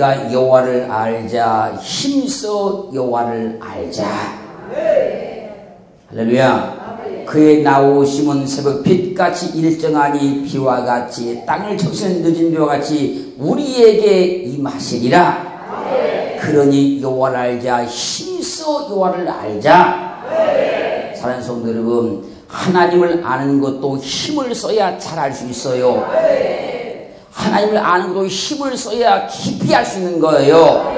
우리가 여호와를 알자. 힘써 여호와를 알자. 할렐루야. 그의 나오심은 새벽 빛같이 일정하니 비와 같이 땅을 적시는 늦은 비와 같이 우리에게 임하시리라. 그러니 여호와를 알자. 힘써 여호와를 알자. 사랑하는 성도 여러분, 하나님을 아는 것도 힘을 써야 잘 알 수 있어요. 하나님을 아는 것도 힘을 써야 깊이 알 수 있는 거예요.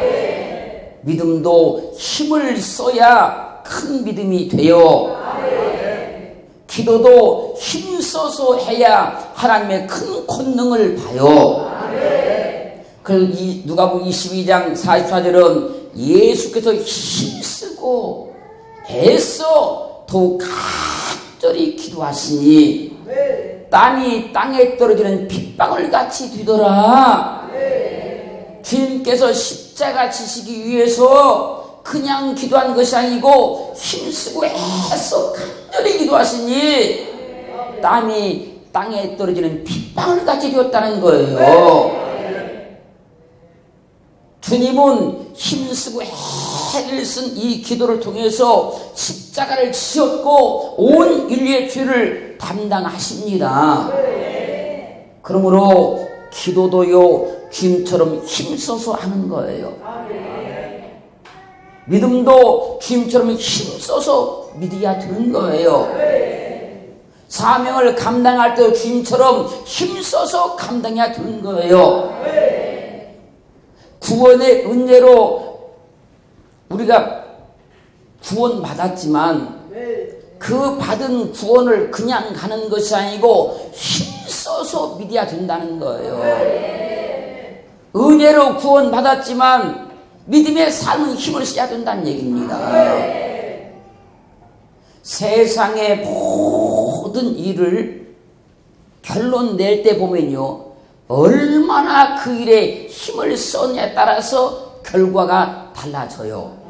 믿음도 힘을 써야 큰 믿음이 돼요. 기도도 힘써서 해야 하나님의 큰 권능을 봐요. 그래서 누가복음 22장 44절은 예수께서 힘쓰고 애써 더욱 간절히 기도하시니 땀이 땅에 떨어지는 빗방울 같이 되더라. 주님께서 십자가 지시기 위해서 그냥 기도한 것이 아니고 힘쓰고 애써 간절히 기도하시니 땀이 땅에 떨어지는 빗방울 같이 되었다는 거예요. 주님은 힘쓰고 애를 쓴 이 기도를 통해서 십자가를 지었고 온 인류의 죄를 담당하십니다. 그러므로 기도도요 주님처럼 힘써서 하는 거예요. 믿음도 주님처럼 힘써서 믿어야 되는 거예요. 사명을 감당할 때도 주님처럼 힘써서 감당해야 되는 거예요. 구원의 은혜로 우리가 구원받았지만 그 받은 구원을 그냥 가는 것이 아니고 힘써서 믿어야 된다는 거예요. 은혜로 구원받았지만 믿음의 삶은 힘을 써야 된다는 얘기입니다. 세상의 모든 일을 결론 낼 때 보면요, 얼마나 그 일에 힘을 썼냐에 따라서 결과가 달라져요.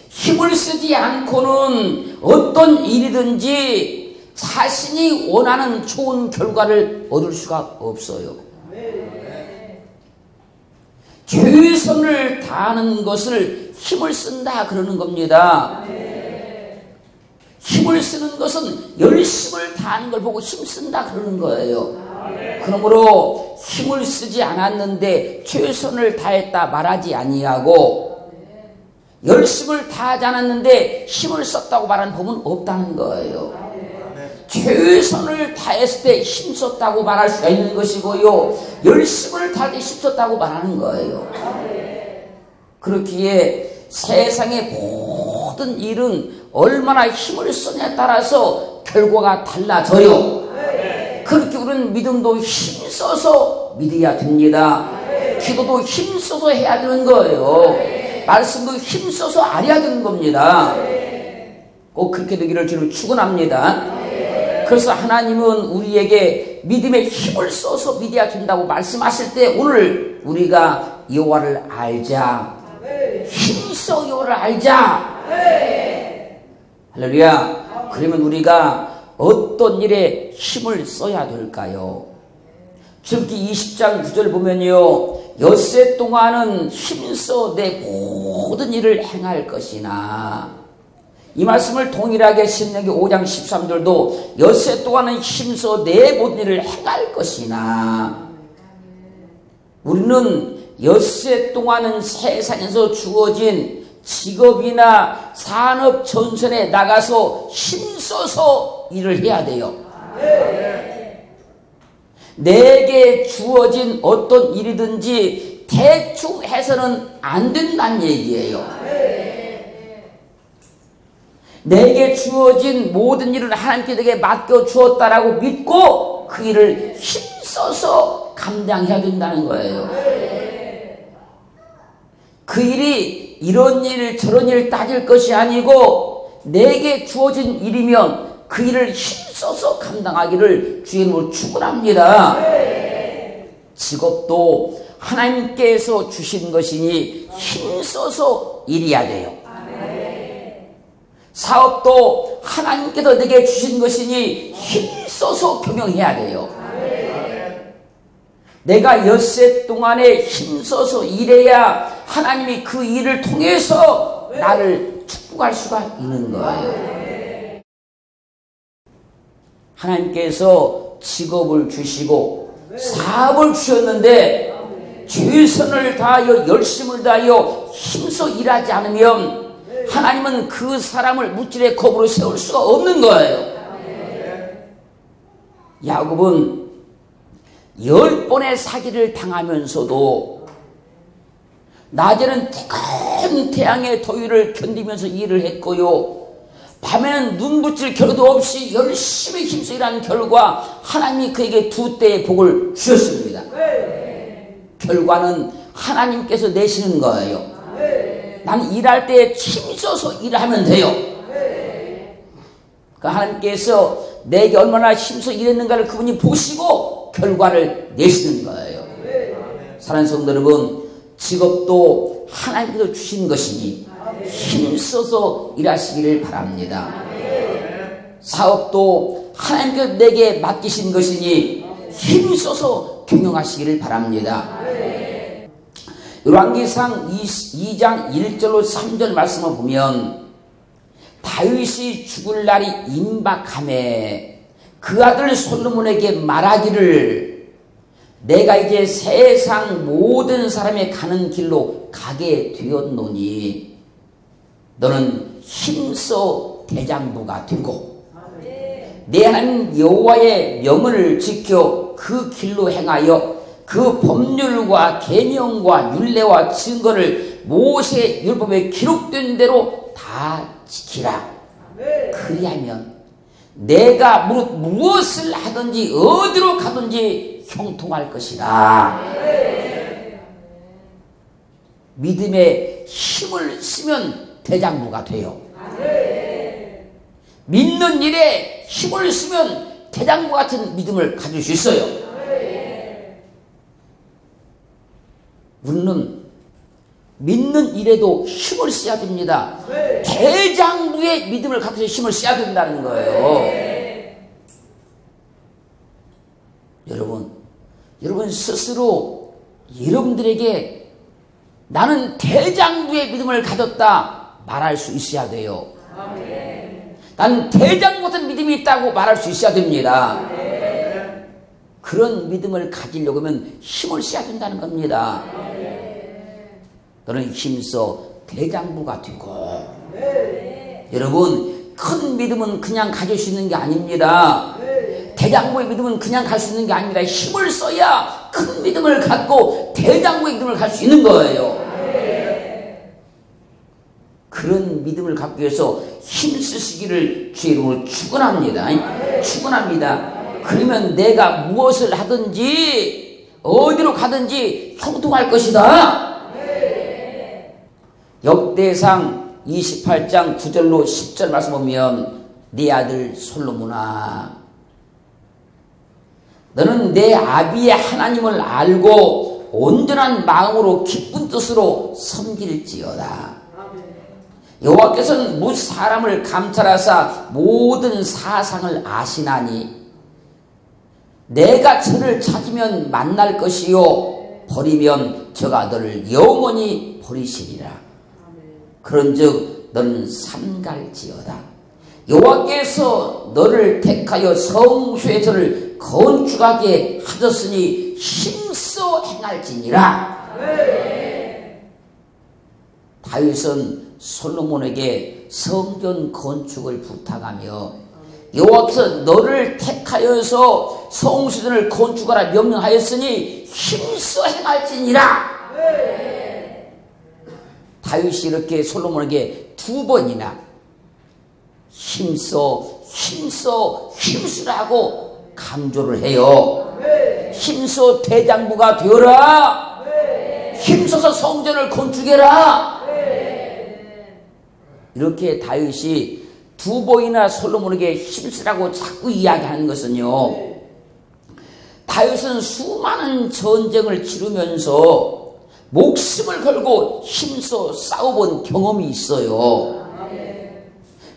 힘을 쓰지 않고는 어떤 일이든지 자신이 원하는 좋은 결과를 얻을 수가 없어요. 최선을 다하는 것을 힘을 쓴다 그러는 겁니다. 힘을 쓰는 것은 열심을 다하는 걸 보고 힘쓴다 그러는 거예요. 그러므로 힘을 쓰지 않았는데 최선을 다했다 말하지 아니하고 열심을 다하지 않았는데 힘을 썼다고 말하는 법은 없다는 거예요. 최선을 다했을 때 힘썼다고 말할 수가 있는 것이고요, 열심을 다할 때 힘썼다고 말하는 거예요. 그렇기에 세상의 모든 일은 얼마나 힘을 쓰냐에 따라서 결과가 달라져요. 그렇게 우리는 믿음도 힘써서 믿어야 됩니다. 기도도 힘써서 해야 되는 거예요. 말씀도 힘써서 알아야 되는 겁니다. 꼭 그렇게 되기를 주님 축원합니다. 그래서 하나님은 우리에게 믿음의 힘을 써서 믿어야 된다고 말씀하실 때 오늘 우리가 여호와를 알자, 힘써 여호와를 알자. 할렐루야. 그러면 우리가 어떤 일에 힘을 써야 될까요? 출애굽기 20장 9절 보면요, 엿새 동안은 힘써 내 모든 일을 행할 것이나, 이 말씀을 동일하게 신명기 5장 13절도 엿새 동안은 힘써 내 모든 일을 행할 것이나, 우리는 엿새 동안은 세상에서 주어진 직업이나 산업 전선에 나가서 힘써서 일을 해야 돼요. 내게 주어진 어떤 일이든지 대충 해서는 안 된다는 얘기예요. 내게 주어진 모든 일은 하나님께 내게 맡겨 주었다라고 믿고 그 일을 힘써서 감당해야 된다는 거예요. 그 일이 이런 일 저런 일 따질 것이 아니고 내게 주어진 일이면 그 일을 힘써서 감당하기를 주님으로 축원합니다. 직업도 하나님께서 주신 것이니 힘써서 일해야 돼요. 사업도 하나님께서 내게 주신 것이니 힘써서 경영해야 돼요. 내가 엿새 동안에 힘써서 일해야 하나님이 그 일을 통해서 나를 축복할 수가 있는 거예요. 하나님께서 직업을 주시고 사업을 주셨는데 최선을 다하여 열심을 다하여 힘써 일하지 않으면 하나님은 그 사람을 무찔의 겁으로 세울 수가 없는 거예요. 야곱은 10번의 사기를 당하면서도 낮에는 뜨거운 태양의 더위를 견디면서 일을 했고요, 밤에는 눈붙일 겨를도 없이 열심히 힘써 일한 결과 하나님이 그에게 2대의 복을 주셨습니다. 결과는 하나님께서 내시는 거예요. 나는 일할 때 힘써서 일하면 돼요. 그러니까 하나님께서 내게 얼마나 힘써 일했는가를 그분이 보시고 결과를 내시는 거예요. 사랑하는 성도 여러분, 직업도 하나님께서 주신 것이니 힘써서 일하시기를 바랍니다. 사업도 하나님께서 내게 맡기신 것이니 힘써서 경영하시기를 바랍니다. 열왕기상 2장 1절로 3절 말씀을 보면 다윗이 죽을 날이 임박하매 그 아들 솔로몬에게 말하기를 내가 이제 세상 모든 사람이 가는 길로 가게 되었노니 너는 힘써 대장부가 되고 내 하나님 여호와의 명을 지켜 그 길로 행하여 그 법률과 계명과 율례와 증거를 모세의 율법에 기록된 대로 다 지키라. 그리하면 내가 무엇을 하든지 어디로 가든지 형통할 것이다. 믿음의 힘을 쓰면 대장부가 돼요. 믿는 일에 힘을 쓰면 대장부 같은 믿음을 가질 수 있어요. 우리는 믿는 일에도 힘을 써야 됩니다. 대장부의 믿음을 갖춰서 힘을 써야 된다는 거예요. 여러분 스스로 여러분들에게 나는 대장부의 믿음을 가졌다 말할 수 있어야 돼요. 나는 대장부 같은 믿음이 있다고 말할 수 있어야 됩니다. 그런 믿음을 가지려고 하면 힘을 써야 된다는 겁니다. 너는 힘써 대장부가 되고. 여러분, 큰 믿음은 그냥 가질 수 있는 게 아닙니다. 대장부의 믿음은 그냥 갈 수 있는 게 아닙니다. 힘을 써야 큰 믿음을 갖고 대장부의 믿음을 갈 수 있는 거예요. 그런 믿음을 갖기 위해서 힘쓰시기를 주의 이름으로 축원합니다. 축원합니다. 그러면 내가 무엇을 하든지 어디로 가든지 형통할 것이다. 역대상 28장 9절로 10절 말씀 보면 네 아들 솔로몬아, 너는 내 아비의 하나님을 알고 온전한 마음으로 기쁜 뜻으로 섬길지어다. 여호와께서는 무 사람을 감찰하사 모든 사상을 아시나니 내가 저를 찾으면 만날 것이요 버리면 저가 너를 영원히 버리시리라. 그런즉 너는 삼갈지어다. 여호와께서 너를 택하여 성소의 전을 건축하게 하셨으니 힘써 행할지니라. 다윗은 솔로몬에게 성전 건축을 부탁하며 여호와께서 너를 택하여서 성소전을 건축하라 명령하였으니 힘써 행할지니라. 다윗이 이렇게 솔로몬에게 2번이나 힘쓰라고 강조를 해요. 힘써 대장부가 되어라. 힘써서 성전을 건축해라. 이렇게 다윗이 2번이나 솔로몬에게 힘쓰라고 자꾸 이야기하는 것은요, 다윗은 수많은 전쟁을 치르면서 목숨을 걸고 힘써 싸워본 경험이 있어요.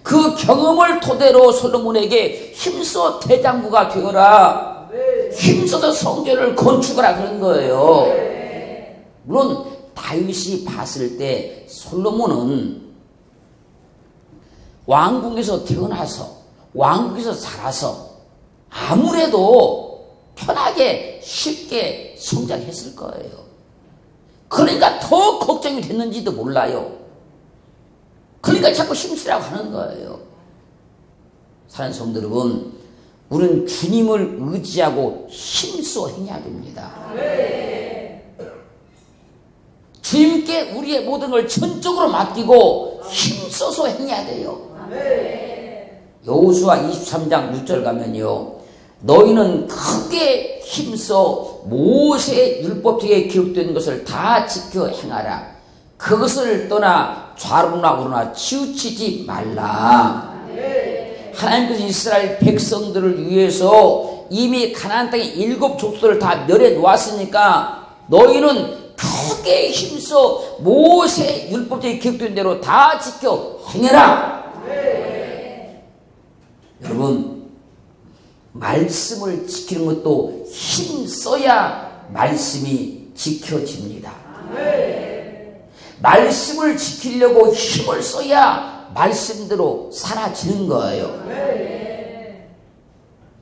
그 경험을 토대로 솔로몬에게 힘써 대장부가 되어라, 힘써서 성전을 건축하라 그런 거예요. 물론 다윗이 봤을 때 솔로몬은 왕궁에서 태어나서 왕궁에서 자라서 아무래도 편하게 쉽게 성장했을 거예요. 그러니까 더 걱정이 됐는지도 몰라요. 그러니까 자꾸 힘쓰라고 하는 거예요. 사랑하는 성도 여러분, 우리는 주님을 의지하고 힘써 행해야 됩니다. 주님께 우리의 모든 걸 전적으로 맡기고 힘써서 행해야 돼요. 여호수아 23장 6절 가면요, 너희는 크게 힘써 모세의 율법책에 기록된 것을 다 지켜 행하라. 그것을 떠나 좌로나 우로나 치우치지 말라. 하나님께서 이스라엘 백성들을 위해서 이미 가나안 땅의 7 족속을 다 멸해 놓았으니까 너희는 크게 힘써 모세 율법책에 기록된 대로 다 지켜 행해라. 여러분, 말씀을 지키는 것도 힘써야 말씀이 지켜집니다. 말씀을 지키려고 힘을 써야 말씀대로 사라지는 거예요.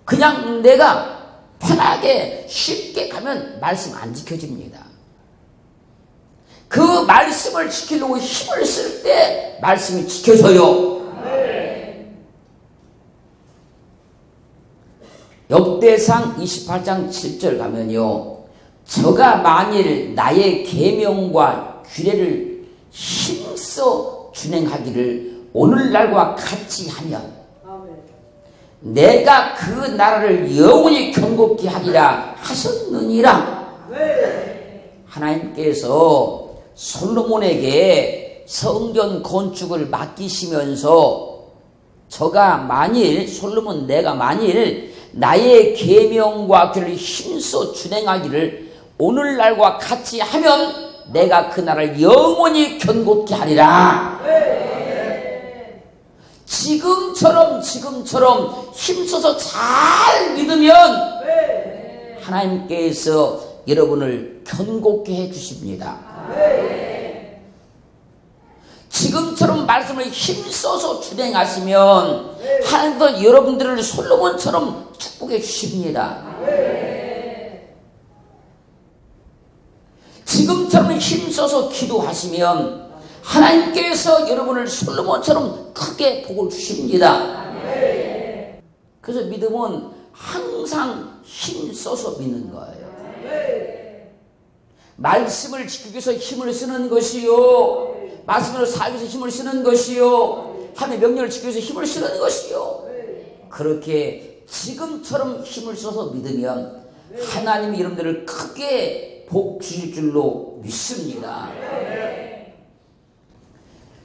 그냥 내가 편하게 쉽게 가면 말씀 안 지켜집니다. 그 말씀을 지키려고 힘을 쓸 때 말씀이 지켜져요. 역대상 28장 7절 가면요, 저가 만일 나의 계명과 규례를 힘써 준행하기를 오늘날과 같이 하면 내가 그 나라를 영원히 견고히 하리라 하셨느니라. 하나님께서 솔로몬에게 성전 건축을 맡기시면서 저가 만일, 솔로몬 내가 만일 나의 계명과 규례를 힘써 준행하기를 오늘날과 같이 하면 내가 그 나라를 영원히 견고히 하리라. 지금처럼 힘써서 잘 믿으면 하나님께서 여러분을 견고히 해 주십니다. 지금처럼 말씀을 힘써서 준행하시면 하나님도 여러분들을 솔로몬처럼 축복해 주십니다. 지금처럼 힘써서 기도하시면 하나님께서 여러분을 솔로몬처럼 크게 복을 주십니다. 그래서 믿음은 항상 힘써서 믿는 거예요. 말씀을 지키기 위해서 힘을 쓰는 것이요, 말씀으로 살기 위해서 힘을 쓰는 것이요, 하나님의 명령을 지키기 위해서 힘을 쓰는 것이요, 그렇게 지금처럼 힘을 써서 믿으면 하나님이 여러분들을 크게 복 주실 줄로 믿습니다.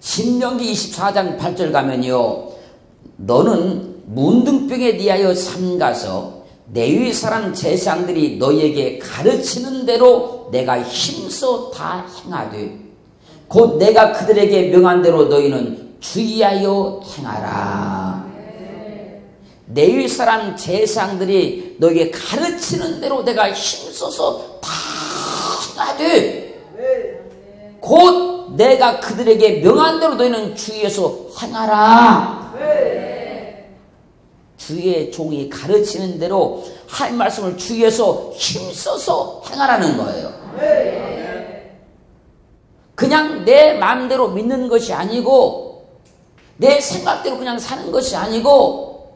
신명기 24장 8절 가면요, 너는 문둥병에 대하여 삼가서 레위 사람 제사장들이 너희에게 가르치는 대로 내가 힘써 다 행하되 곧 내가 그들에게 명한 대로 너희는 주의하여 행하라. 레위 사람 제사장들이 너희에게 가르치는 대로 내가 힘써서 다 행하되 곧 내가 그들에게 명한 대로 너희는 주의해서 행하라. 주의 종이 가르치는 대로 할 말씀을 주의해서 힘써서 행하라는 거예요. 그냥 내 마음대로 믿는 것이 아니고 내 생각대로 그냥 사는 것이 아니고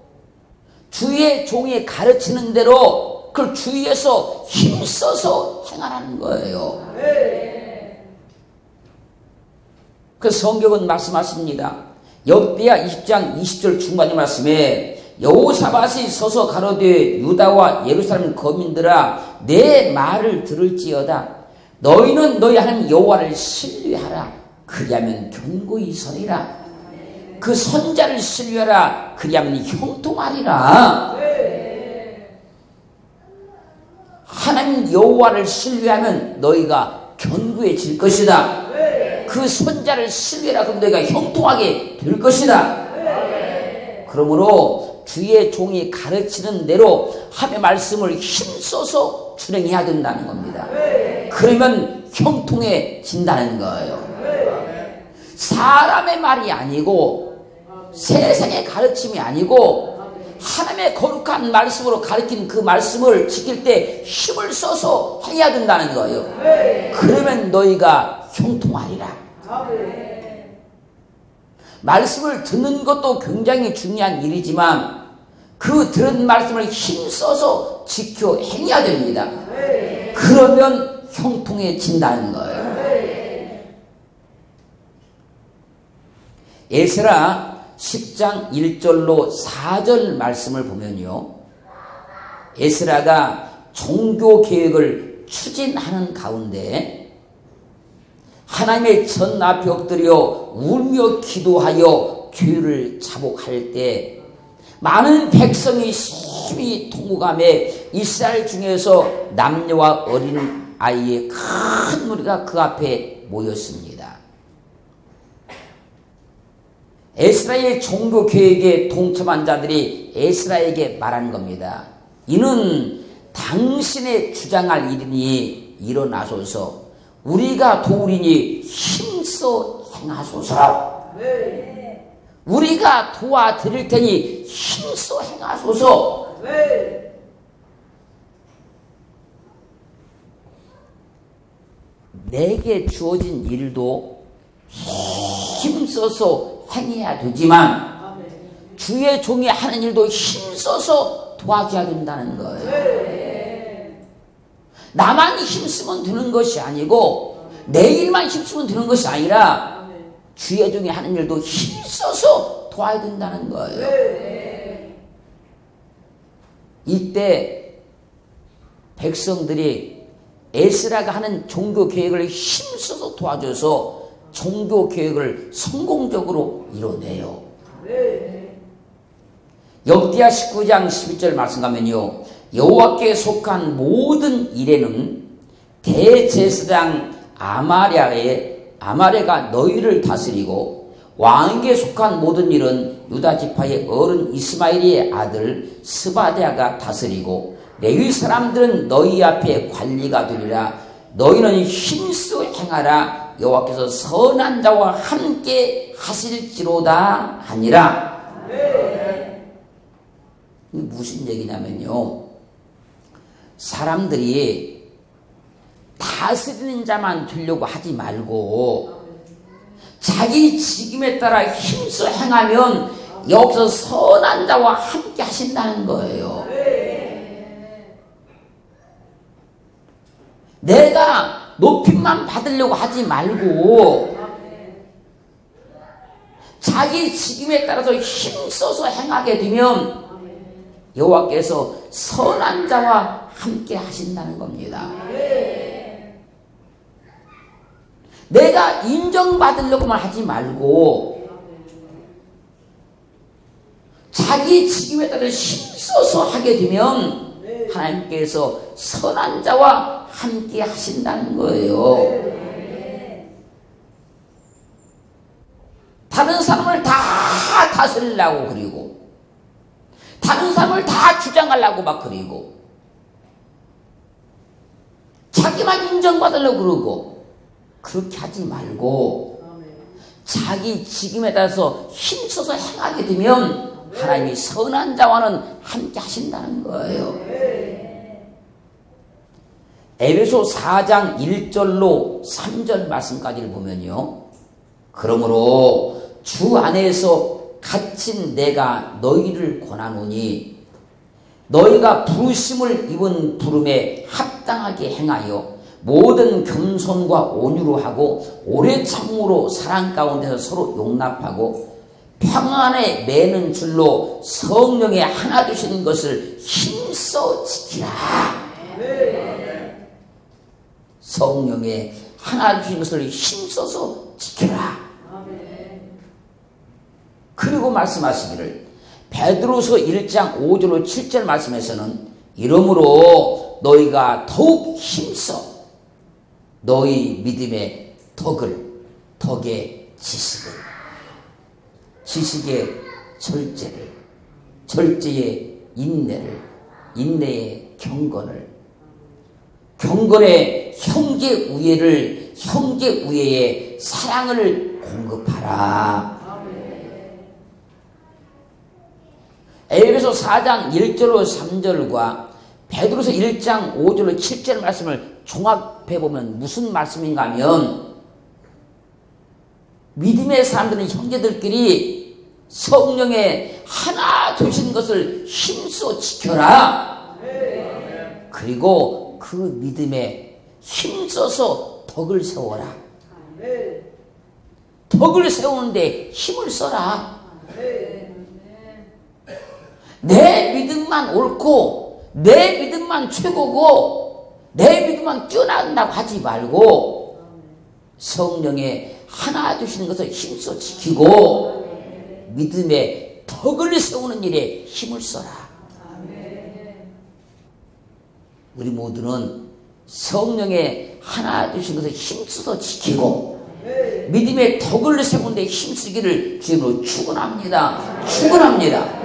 주의 종이 가르치는 대로 그걸 주의해서 힘써서 행하라는 거예요. 그 성경은 말씀하십니다. 역대하 20장 20절 중반의 말씀에 여호사밧이 서서 가로되 유다와 예루살렘 거민들아 내 말을 들을지어다. 너희는 너희 하나님 여호와를 신뢰하라. 그리하면 견고히 서리라. 그 선자를 신뢰하라. 그리하면 형통하리라. 하나님 여호와를 신뢰하면 너희가 견고해질 것이다. 그 선자를 신뢰하라. 그럼 너희가 형통하게 될 것이다. 그러므로 주의 종이 가르치는 대로 하나님의 말씀을 힘써서 준행해야 된다는 겁니다. 그러면 형통해진다는 거예요. 사람의 말이 아니고 세상의 가르침이 아니고 하나님의 거룩한 말씀으로 가르친 그 말씀을 지킬 때 힘을 써서 해야 된다는 거예요. 그러면 너희가 형통하리라. 말씀을 듣는 것도 굉장히 중요한 일이지만 그 들은 말씀을 힘써서 지켜 행해야 됩니다. 그러면 형통해진다는 거예요. 에스라 10장 1절로 4절 말씀을 보면요, 에스라가 종교개혁을 추진하는 가운데 하나님의 전 앞에 엎드려 울며 기도하여 죄를 자복할 때 많은 백성이 심히 통곡하며 이스라엘 중에서 남녀와 어린 아이의 큰 무리가 그 앞에 모였습니다. 에스라의 종교 계획에 동참한 자들이 에스라에게 말한 겁니다. 이는 당신의 주장할 일이니 일어나소서, 우리가 도우리니 힘써 행하소서. 우리가 도와드릴 테니 힘써 행하소서. 내게 주어진 일도 힘써서 행해야 되지만 주의 종이 하는 일도 힘써서 도와줘야 된다는 거예요. 나만 힘쓰면 되는 것이 아니고 내 일만 힘쓰면 되는 것이 아니라 주의 종이 하는 일도 힘써서 도와야 된다는 거예요. 이때 백성들이 에스라가 하는 종교 계획을 힘써서 도와줘서 종교 계획을 성공적으로 이뤄내요. 역대하 19장 12절 말씀 가면요, 여호와께 속한 모든 일에는 대제사장 아마레가 너희를 다스리고 왕에게 속한 모든 일은 유다 지파의 어른 이스마엘의 아들 스바랴가 다스리고 레위 사람들은 너희 앞에 관리가 되리라. 너희는 힘써 행하라. 여호와께서 선한 자와 함께 하실지로다 하니라. 이게 무슨 얘기냐면요, 사람들이 다스리는 자만 되려고 하지 말고 자기 직임에 따라 힘써 행하면 여기서 선한 자와 함께 하신다는 거예요. 내가 높임만 받으려고 하지 말고 자기 직임에 따라서 힘써서 행하게 되면 여호와께서 선한 자와 함께 하신다는 겁니다. 내가 인정받으려고만 하지 말고 자기 직임에 따라 힘써서 하게 되면 하나님께서 선한 자와 함께 하신다는 거예요. 다른 사람을 다 다스리려고 그리고 다른 사람을 다 주장하려고 막 그리고 자기만 인정받으려고 그러고 그렇게 하지 말고 자기 직임에 따라서 힘써서 행하게 되면 하나님이 선한 자와는 함께 하신다는 거예요. 에베소 4장 1절로 3절 말씀까지를 보면요, 그러므로 주 안에서 갇힌 내가 너희를 권하노니 너희가 부르심을 입은 부름에 합당하게 행하여 모든 겸손과 온유로 하고 오래 참음으로 사랑 가운데서 서로 용납하고 평안에 매는 줄로 성령에 하나 되시는 것을 힘써 지키라. 성령에 하나 되시는 것을 힘써서 지키라. 그리고 말씀하시기를 베드로서 1장 5절로 7절 말씀에서는 이러므로 너희가 더욱 힘써 너희 믿음의 덕에 지식의 절제를 절제의 인내를, 인내의 경건을, 경건의 형제 우애를, 형제 우애의 사랑을 공급하라. 에베소 4장 1절로 3절과 베드로서 1장 5절로 7절 말씀을 종합해보면 무슨 말씀인가 하면, 믿음의 사람들은 형제들끼리 성령의 하나 되신 것을 힘써 지켜라. 그리고 그 믿음에 힘써서 덕을 세워라. 덕을 세우는데 힘을 써라. 내 믿음만 옳고 내 믿음만 최고고 내 믿음만 뛰어난다고 하지 말고 성령의 하나 되시는 것을 힘써 지키고 믿음의 덕을 세우는 일에 힘을 써라. 우리 모두는 성령의 하나 되신 것을 힘써서 지키고 믿음의 덕을 세우는 데 힘쓰기를 주님으로 축원합니다. 축원합니다.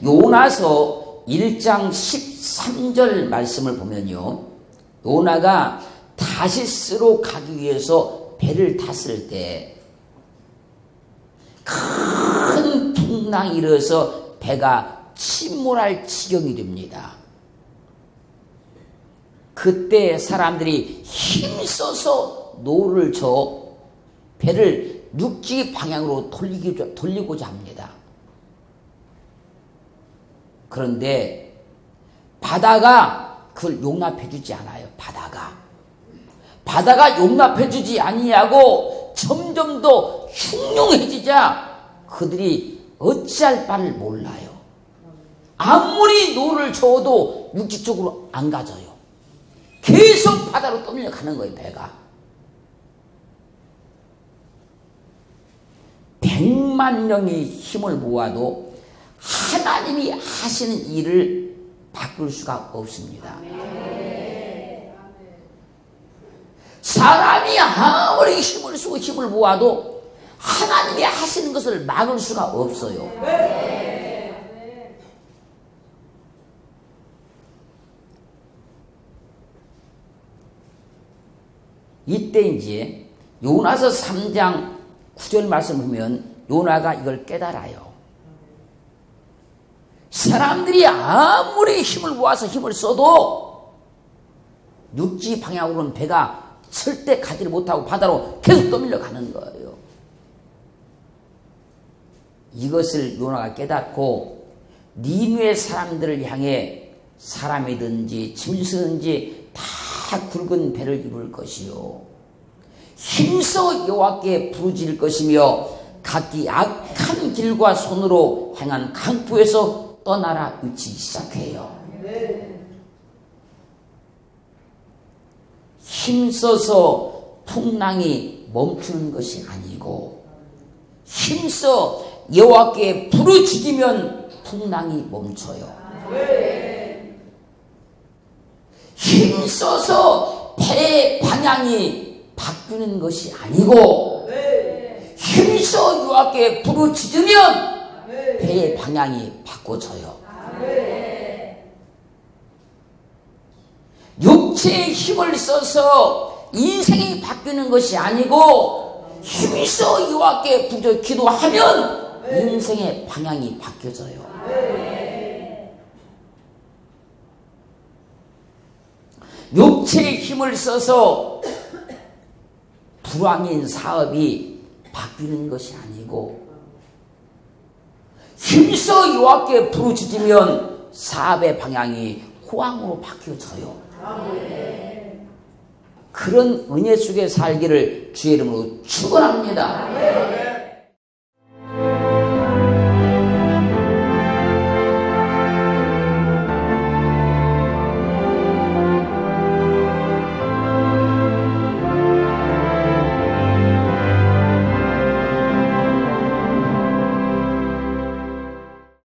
요나서 1장 13절 말씀을 보면요, 요나가 다시스로 가기 위해서 배를 탔을 때 큰 풍랑이 일어서 배가 침몰할 지경이 됩니다. 그때 사람들이 힘써서 노를 저 배를 육지 방향으로 돌리고자 합니다. 그런데 바다가 그걸 용납해주지 않아요. 바다가 용납해주지 아니하고 점점 더 흉흉해지자 그들이 어찌할 바를 몰라요. 아무리 노를 저어도 육지 쪽으로 안 가져요. 계속 바다로 떠밀려가는 거예요. 배가 100만 명이 힘을 모아도 하나님이 하시는 일을 바꿀 수가 없습니다. 사람이 아무리 힘을 쓰고 힘을 모아도 하나님이 하시는 것을 막을 수가 없어요. 이때 이제 요나서 3장 9절 말씀 보면 요나가 이걸 깨달아요. 사람들이 아무리 힘을 모아서 힘을 써도 육지 방향으로는 배가 절대 가지를 못하고 바다로 계속 떠밀려 가는 거예요. 이것을 요나가 깨닫고 니느웨 사람들을 향해 사람이든지 짐승이든지 다 굵은 배를 입을 것이요 힘써 여호와께 부르짖을 것이며 각기 악한 길과 손으로 행한 강포에서 떠나라 위치기 시작해요. 힘써서 풍랑이 멈추는 것이 아니고 힘써 여호와께 부르짖으면 풍랑이 멈춰요. 힘써서 배의 방향이 바뀌는 것이 아니고 힘써 여호와께 부르짖으면 배의 방향이 바꿔져요. 육체의 힘을 써서 인생이 바뀌는 것이 아니고 힘써 여호와께 부르짖어 기도하면 인생의 방향이 바뀌어져요. 육체의 힘을 써서 불황인 사업이 바뀌는 것이 아니고 힘써 여호와께 부르짖으면 사업의 방향이 호황으로 바뀌어져요. 그런 은혜 속에 살기를 주의 이름으로 축원합니다.